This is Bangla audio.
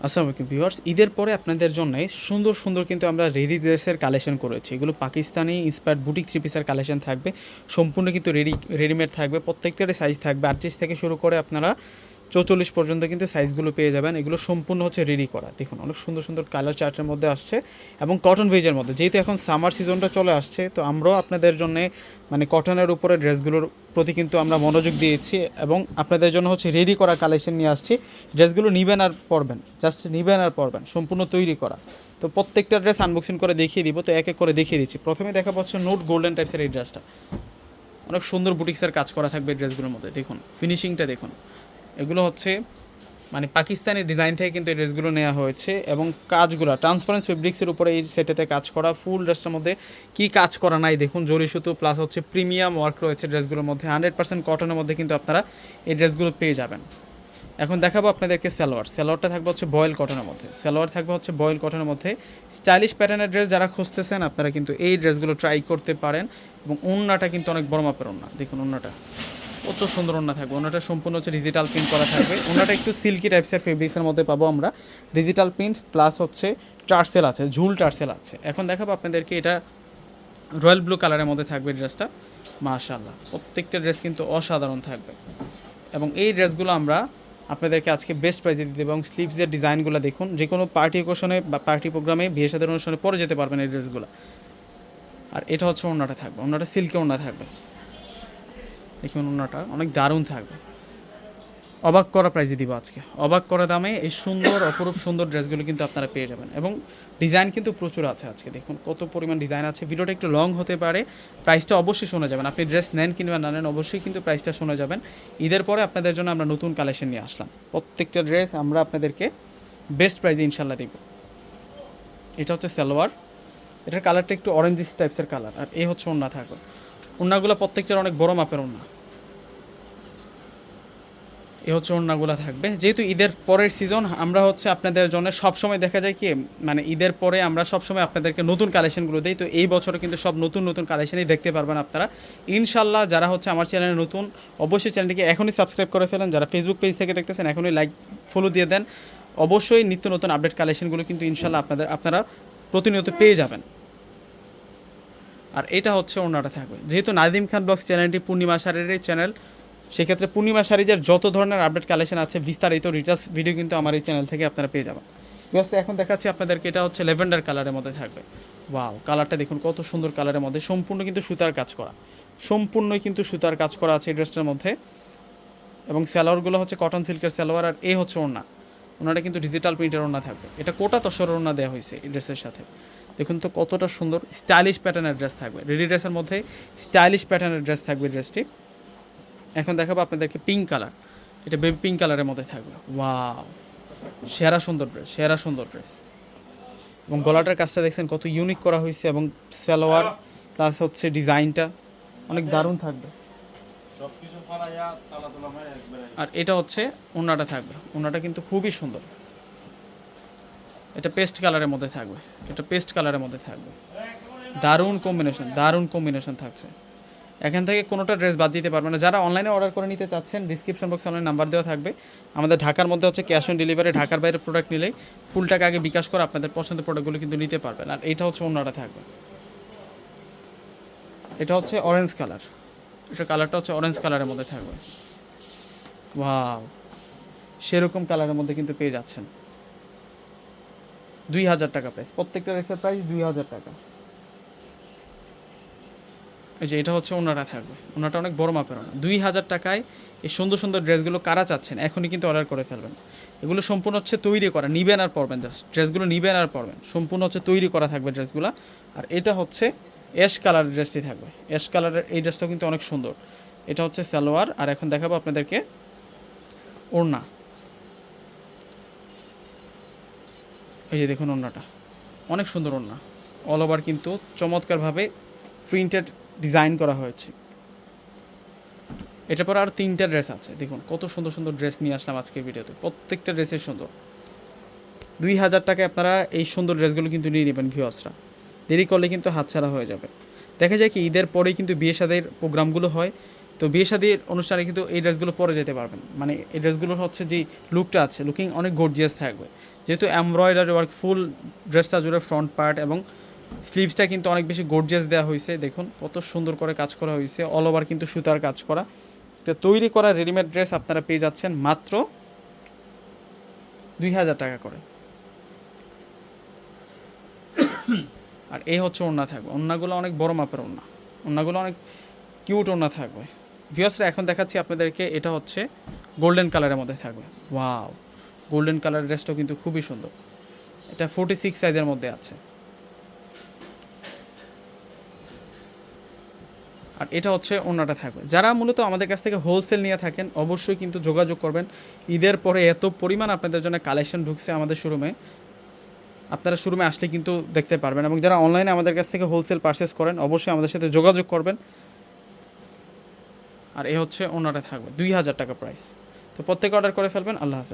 আসসালামু আলাইকুম ভিউয়ার্স, ঈদের পরে আপনাদের জন্য সুন্দর সুন্দর কিন্তু আমরা রেডি ড্রেসের কালেকশন করেছি। এগুলো পাকিস্তানি ইন্সপায়ার্ড বুটিক থ্রি পিসের কালেকশন থাকবে, সম্পূর্ণ কিন্তু রেডিমেড থাকবে। প্রত্যেকটারই সাইজ থাকবে 38 থেকে শুরু করে আপনারা 44 পর্যন্ত কিন্তু সাইজগুলো পেয়ে যাবেন। এগুলো সম্পূর্ণ হচ্ছে রেডি করা। দেখুন অনেক সুন্দর সুন্দর কালার চার্টের মধ্যে আসছে এবং কটন ভেজের মধ্যে। যেহেতু এখন সামার সিজনটা চলে আসছে, তো আমরাও আপনাদের জন্য মানে কটনের উপরে ড্রেসগুলোর প্রতি কিন্তু আমরা মনোযোগ দিয়েছি এবং আপনাদের জন্য হচ্ছে রেডি করা কালেকশন নিয়ে আসছি। ড্রেসগুলো নিবেন আর পরবেন, জাস্ট নিবেন আর পরবেন, সম্পূর্ণ তৈরি করা। তো প্রত্যেকটা ড্রেস আনবক্সিং করে দেখিয়ে দিব, তো এক এক করে দেখিয়ে দিচ্ছি। প্রথমে দেখা পাচ্ছে নোট গোল্ডেন টাইপসের এই ড্রেসটা, অনেক সুন্দর বুটিক্সের কাজ করা থাকবে এই ড্রেসগুলোর মধ্যে। দেখুন ফিনিশিংটা দেখুন, এগুলো হচ্ছে মানে পাকিস্তানি ডিজাইন থেকে কিন্তু এই ড্রেসগুলো নেওয়া হয়েছে এবং কাজগুলো ট্রান্সপারেন্স ফেব্রিক্সের উপরে এই সেটেতে কাজ করা। ফুল ড্রেসটার মধ্যে কি কাজ করা নাই দেখুন, জরি সুতো প্লাস হচ্ছে প্রিমিয়াম ওয়ার্ক রয়েছে ড্রেসগুলোর মধ্যে। 100% কটনের মধ্যে কিন্তু আপনারা এই ড্রেসগুলো পেয়ে যাবেন। এখন দেখাবো আপনাদেরকে সালোয়ারটা থাকবে হচ্ছে বয়েল কটনের মধ্যে। সালোয়ার থাকবে হচ্ছে বয়েল কটনের মধ্যে। স্টাইলিশ প্যাটার্নের ড্রেস যারা খুঁজতেছেন আপনারা কিন্তু এই ড্রেসগুলো ট্রাই করতে পারেন। এবং ওড়নাটা কিন্তু অনেক বড় মাপের ওড়না, দেখুন ওড়নাটা কত সুন্দর ওড়না থাকবে। ওড়নাটা সম্পূর্ণ হচ্ছে ডিজিটাল প্রিন্ট করা থাকবে। ওড়নাটা একটু সিল্কি টাইপসের ফেব্রিক্সের মধ্যে পাবো আমরা। ডিজিটাল প্রিন্ট প্লাস হচ্ছে টার্সেল আছে, ঝুল টার্সেল আছে। এখন দেখাবো আপনাদেরকে এটা রয়্যাল ব্লু কালারের মধ্যে থাকবে ড্রেসটা। মাশাআল্লাহ, প্রত্যেকটা ড্রেস কিন্তু অসাধারণ থাকবে এবং এই ড্রেসগুলো আমরা আপনাদেরকে আজকে বেস্ট প্রাইসে দিতে এবং স্লিভসের ডিজাইনগুলো দেখুন, যে কোনো পার্টি ওকেশনে বা পার্টি প্রোগ্রামে বিয়ে শাদীর অনুষ্ঠানে পরে যেতে পারবেন এই ড্রেসগুলো। আর এটা হচ্ছে ওড়নাটা থাকবে, ওড়নাটা সিল্কে ওড়না থাকবে। দেখুন ওড়নাটা অনেক দারুণ থাকবে, অবাক করা প্রাইসে দিব আজকে, অবাক করা দামে এই সুন্দর অপরূপ সুন্দর ড্রেসগুলো কিন্তু আপনারা পেয়ে যাবেন। এবং ডিজাইন কিন্তু প্রচুর আছে আজকে, দেখুন কত পরিমাণ ডিজাইন আছে। ভিডিওটা একটু লং হতে পারে, প্রাইসটা অবশ্যই শোনা যাবেন। আপনি ড্রেস নেন কিংবা না নেন, অবশ্যই কিন্তু প্রাইসটা শোনা যাবেন। ঈদের পরে আপনাদের জন্য আমরা নতুন কালেকশন নিয়ে আসলাম। প্রত্যেকটা ড্রেস আমরা আপনাদেরকে বেস্ট প্রাইসে ইনশাল্লাহ দিব। এটা হচ্ছে সালোয়ার, এটার কালারটা একটু অরেঞ্জিস টাইপসের কালার। আর এই হচ্ছে ওড়না থাকবে। ওড়নাগুলো প্রত্যেকটার অনেক বড় মাপের ওড়না। এ হচ্ছে ওড়নাগুলো থাকবে। যেহেতু ঈদের পরের সিজন, আমরা হচ্ছে আপনাদের জন্য সবসময় দেখা যায় কি মানে ঈদের পরে আমরা সবসময় আপনাদেরকে নতুন কালেকশনগুলো দিই। তো এই বছরে কিন্তু সব নতুন নতুন কালেকশনই দেখতে পারবেন আপনারা ইনশাল্লাহ। যারা হচ্ছে আমার চ্যানেলে নতুন, অবশ্যই চ্যানেলটিকে এখনই সাবস্ক্রাইব করে ফেলেন। যারা ফেসবুক পেজ থেকে দেখতেছেন এখনই লাইক ফলো দিয়ে দেন। অবশ্যই নিত্য নতুন আপডেট কালেকশনগুলো কিন্তু ইনশাল্লাহ আপনারা প্রতিনিয়ত পেয়ে যাবেন। আর এটা হচ্ছে ওড়নাটা থাকবে। যেহেতু নাদিম খান ব্লগস চ্যানেলটি পূর্ণিমা শাড়ির চ্যানেল, সেক্ষেত্রে পূর্ণিমা শাড়িজের যত ধরনের আপডেট কালেকশন আছে বিস্তারিত রিটার্স ভিডিও কিন্তু আমার এই চ্যানেল থেকে আপনারা পেয়ে যাবেন। জাস্ট এখন দেখাচ্ছি আপনাদেরকে, এটা হচ্ছে ল্যাভেন্ডার কালারের মধ্যে থাকবে। ওয়াও, কালারটা দেখুন কত সুন্দর কালারের মধ্যে, সম্পূর্ণ কিন্তু সুতার কাজ করা, সম্পূর্ণই কিন্তু সুতার কাজ করা আছে এই ড্রেসটার মধ্যে। এবং সালোয়ারগুলো হচ্ছে কটন সিল্কের সালোয়ার। আর এই হচ্ছে ওড়না, ওনাটা কিন্তু ডিজিটাল প্রিন্টের ওড়না থাকবে। এটা কোটা তসর ওড়না দেওয়া হয়েছে এই ড্রেসের সাথে। দেখুন তো কতটা সুন্দর স্টাইলিশ প্যাটার্নের ড্রেস থাকবে। রেডি ড্রেসের মধ্যে স্টাইলিশ প্যাটার্নের ড্রেস থাকবে ড্রেসটি। এখন দেখাবো আপনাদেরকে পিঙ্ক কালার, এটা বেবি পিঙ্ক কালারের মধ্যে থাকবে। ওয়াও, সেরা সুন্দর ড্রেস, সেরা সুন্দর ড্রেস। এবং গলাটার কাজটা দেখছেন কত ইউনিক করা হয়েছে এবং সালোয়ার প্লাস হচ্ছে ডিজাইনটা অনেক দারুণ থাকবে। আর এটা হচ্ছে ওড়নাটা থাকবে, ওড়নাটা কিন্তু খুবই সুন্দর। এটা পেস্ট কালারের মধ্যে থাকবে, এটা পেস্ট কালারের মধ্যে থাকবে। দারুণ কম্বিনেশন, দারুণ কম্বিনেশন থাকছে। এখান থেকে কোনোটা ড্রেস বাদ দিতে পারবেন না। যারা অনলাইনে অর্ডার করে নিতে চাচ্ছেন, ডিসক্রিপশন বক্সে অনলাইন নাম্বার দেওয়া থাকবে। আমাদের ঢাকার মধ্যে হচ্ছে ক্যাশ অন ডেলিভারি, ঢাকার বাইরে প্রোডাক্ট নিলেই ফুল টাকা আগে বিকাশ করে আপনাদের পছন্দের প্রোডাক্টগুলো কিন্তু নিতে পারবেন। আর এটা হচ্ছে ওড়নাটা থাকবে, এটা হচ্ছে অরেঞ্জ কালার, এটা কালারটা হচ্ছে অরেঞ্জ কালারের মধ্যে থাকবে। ওয়াও, সেরকম কালারের মধ্যে কিন্তু পেয়ে যাচ্ছেন। 2000 টাকা প্রাইস, প্রত্যেকটা ড্রেসের প্রাইস 2000 টাকা। এই যে এটা হচ্ছে ওড়নাটা থাকবে, ওড়নাটা অনেক বড় মাপের ওড়না। 2000 টাকায় এই সুন্দর সুন্দর ড্রেসগুলো কারা চাচ্ছেন এখনই কিন্তু অর্ডার করে ফেলবেন। এগুলো সম্পূর্ণ হচ্ছে তৈরি করা, নিবেন আর পরবেন, জাস্ট ড্রেসগুলো নিবেন আর পরবেন, সম্পূর্ণ হচ্ছে তৈরি করা থাকবে ড্রেসগুলো। আর এটা হচ্ছে অ্যাশ কালারের ড্রেসটি থাকবে, অ্যাশ কালারের এই ড্রেসটাও কিন্তু অনেক সুন্দর। এটা হচ্ছে সালোয়ার। আর এখন দেখাবো আপনাদেরকে ওড়না। এই যে দেখুন ওড়নাটা অনেক সুন্দর ওড়না, অল ওভার কিন্তু চমৎকারভাবে প্রিন্টেড ডিজাইন করা হয়েছে। এটার পর আরও 3টা ড্রেস আছে, দেখুন কত সুন্দর সুন্দর ড্রেস নিয়ে আসলাম আজকের ভিডিওতে। প্রত্যেকটা ড্রেসের সুন্দর। 2000 টাকায় আপনারা এই সুন্দর ড্রেসগুলো কিন্তু নিয়ে নেবেন ভিউয়ার্সরা, দেরি করলে কিন্তু হাতছাড়া হয়ে যাবে। দেখা যায় কি ঈদের পরেই কিন্তু বিয়ে শাদীর প্রোগ্রামগুলো হয়, তো বিয়ে শাদীর অনুষ্ঠানে কিন্তু এই ড্রেসগুলো পরে যেতে পারবেন। মানে এই ড্রেসগুলোর হচ্ছে যে লুকটা আছে, লুকিং অনেক গর্জিয়াস থাকবে। যেহেতু এমব্রয়ডারি ওয়ার্ক ফুল ড্রেসটা জুড়ে ফ্রন্ট পার্ট এবং স্লিভসটা কিন্তু অনেক বেশি গর্জিয়াস দেওয়া হয়েছে, দেখুন কত সুন্দর করে কাজ করা হয়েছে, অল ওভার কিন্তু সুতার কাজ করা। তো তৈরি করা রেডিমেড ড্রেস আপনারা পেয়ে যাচ্ছেন মাত্র 2000 টাকা করে। আর এই হচ্ছে ওড়না থাকবে, ওড়নাগুলো অনেক বড় মাপের ওড়না, ওড়নাগুলো অনেক কিউট ওড়না থাকবে। ভিউয়ার্সরা এখন দেখাচ্ছি আপনাদেরকে, এটা হচ্ছে গোল্ডেন কালারের মধ্যে থাকবে। ওয়াও, গোল্ডেন কালার ড্রেসটাও কিন্তু খুবই সুন্দর, এটা 46 সাইজের মধ্যে আছে। আর এটা হচ্ছে ওড়নাটা থাকবে। যারা মূলত আমাদের কাছ থেকে হোলসেল নিয়ে থাকেন অবশ্যই কিন্তু যোগাযোগ করবেন। ঈদের পরে এত পরিমাণ আপনাদের জন্য কালেকশন ঢুকছে আমাদের শোরুমে, আপনারা শোরুমে আসলে কিন্তু দেখতে পারবেন। এবং যারা অনলাইনে আমাদের কাছ থেকে হোলসেল পারচেস করেন অবশ্যই আমাদের সাথে যোগাযোগ করবেন। আর এ হচ্ছে ওড়নাটা থাকবে 2000 টাকা প্রাইস। তো প্রত্যেকে অর্ডার করে ফেলবেন। আল্লাহ হাফেজ।